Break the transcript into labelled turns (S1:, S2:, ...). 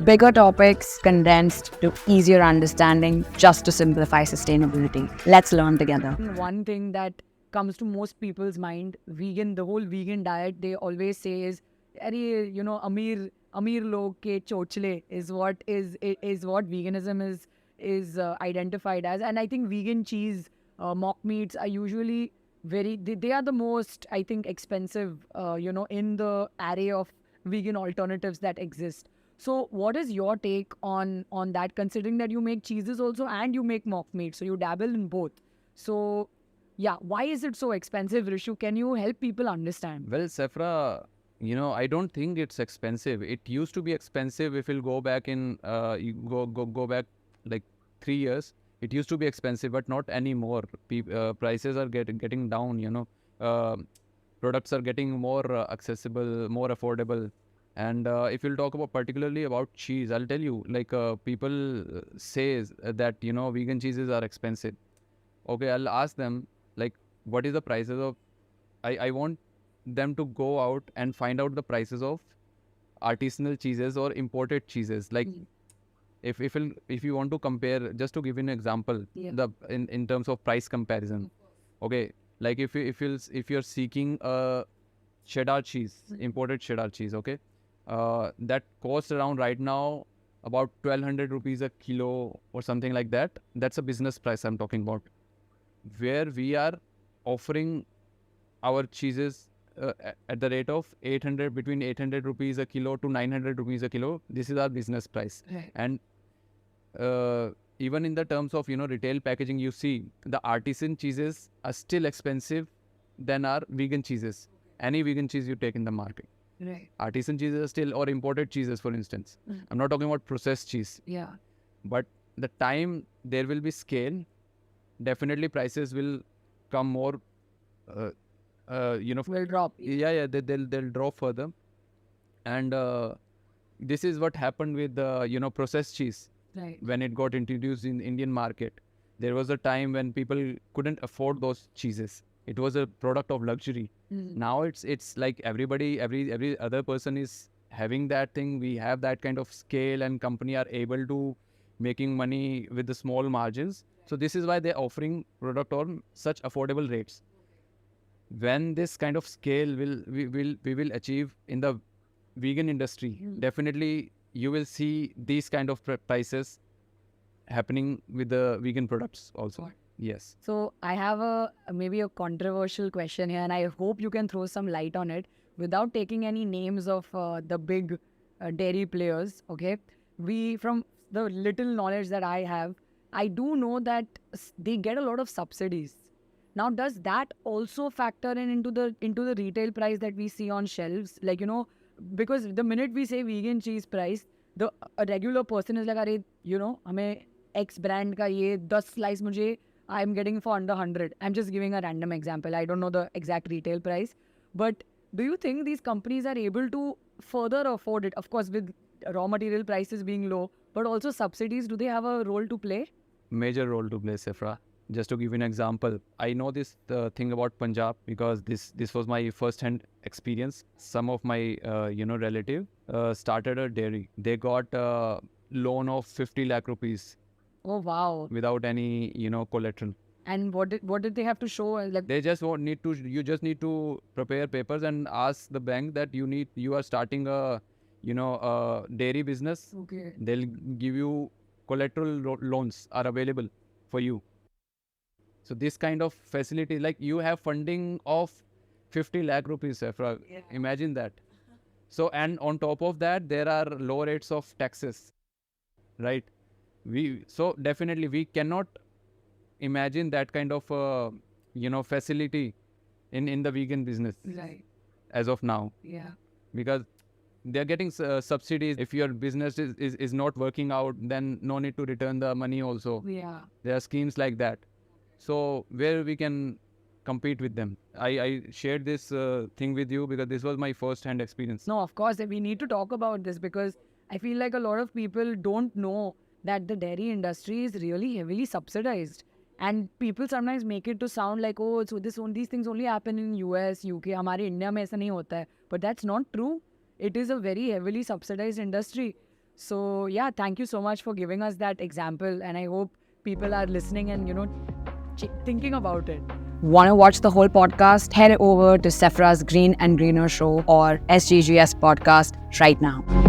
S1: Bigger topics condensed to easier understanding just to simplify sustainability. Let's learn together. One thing that comes to most people's mind, the whole vegan diet, they always say is, Amir log ke chochle is what veganism is identified as. And I think vegan cheese, mock meats are usually they are the most, I think, expensive, in the array of vegan alternatives that exist. So what is your take on that, considering that you make cheeses also and you make mock meat, so you dabble in both? So yeah, why is it so expensive, Rishu? Can you help people understand?
S2: Well, Safra, I don't think it's expensive. It used to be expensive. If you'll go back you go back like 3 years, it used to be expensive, but not anymore. Prices are getting down. Uh, Products are getting more accessible, more affordable. And if you'll talk about particularly about cheese, I'll tell you, like people says that vegan cheeses are expensive. Okay, I'll ask them, like, what is the prices of? I want them to go out and find out the prices of artisanal cheeses or imported cheeses. Like, if you want to compare, just to give you an example, the in terms of price comparison. Okay, like if you're seeking a cheddar cheese, imported cheddar cheese, okay, that costs around right now about 1,200 rupees a kilo or something like that. That's a business price I'm talking about, where we are offering our cheeses at the rate of 800, between 800 rupees a kilo to 900 rupees a kilo. This is our business price.
S1: Right.
S2: And even in the terms of retail packaging, you see the artisan cheeses are still expensive than our vegan cheeses. Any vegan cheese you take in the market,
S1: Right.
S2: artisan cheeses are still, or imported cheeses, for instance. I'm not talking about processed cheese,
S1: Yeah.
S2: but the time there will be scale, definitely prices will come more.
S1: Will drop.
S2: Yeah, they'll drop further. And this is what happened with processed cheese.
S1: Right.
S2: When it got introduced in Indian market, there was a time when people couldn't afford those cheeses. It was a product of luxury. Now it's like every other person is having that thing. We have that kind of scale, and company are able to making money with the small margins. So this is why they're offering product on such affordable rates. When this kind of scale we will achieve in the vegan industry, definitely you will see these kind of prices happening with the vegan products also. Yes.
S1: So I have maybe a controversial question here, and I hope you can throw some light on it without taking any names of the big dairy players. Okay, from the little knowledge that I have, I do know that they get a lot of subsidies. Now, does that also factor into the retail price that we see on shelves? Like, because the minute we say vegan cheese price, a regular person is like, "Arey, हमें X brand का ये 10 slice मुझे I'm getting for under 100." I'm just giving a random example. I don't know the exact retail price. But do you think these companies are able to further afford it? Of course, with raw material prices being low, but also subsidies, do they have a role to play?
S2: Major role to play, Sefra. Just to give you an example, I know this thing about Punjab because this was my first-hand experience. Some of my relative started a dairy. They got a loan of 50 lakh rupees
S1: Oh, wow.
S2: without any collateral.
S1: And what did they have to show? Like,
S2: They just won't need to. You just need to prepare papers and ask the bank that you are starting a dairy business.
S1: okay.
S2: They'll give you collateral loans are available for you. So this kind of facility, like you have funding of 50 lakh rupees, Safra.
S1: Yeah.
S2: Imagine that. So, and on top of that, there are low rates of taxes, right? So definitely we cannot imagine that kind of facility in the vegan business
S1: Right.
S2: as of now,
S1: Yeah.
S2: because they're getting subsidies. If your business is not working out, then no need to return the money also.
S1: Yeah.
S2: There are schemes like that. So where we can compete with them. I shared this thing with you because this was my first-hand experience.
S1: No, of course, we need to talk about this because I feel like a lot of people don't know that the dairy industry is really heavily subsidized. And people sometimes make it to sound like, oh, so these things only happen in US, UK, हमारे India में ऐसा नहीं होता है. But that's not true. It is a very heavily subsidized industry. So yeah, thank you so much for giving us that example, and I hope people are listening and thinking about it. Want to watch the whole podcast? Head over to Sephra's Green and Greener Show or SGGS podcast right now.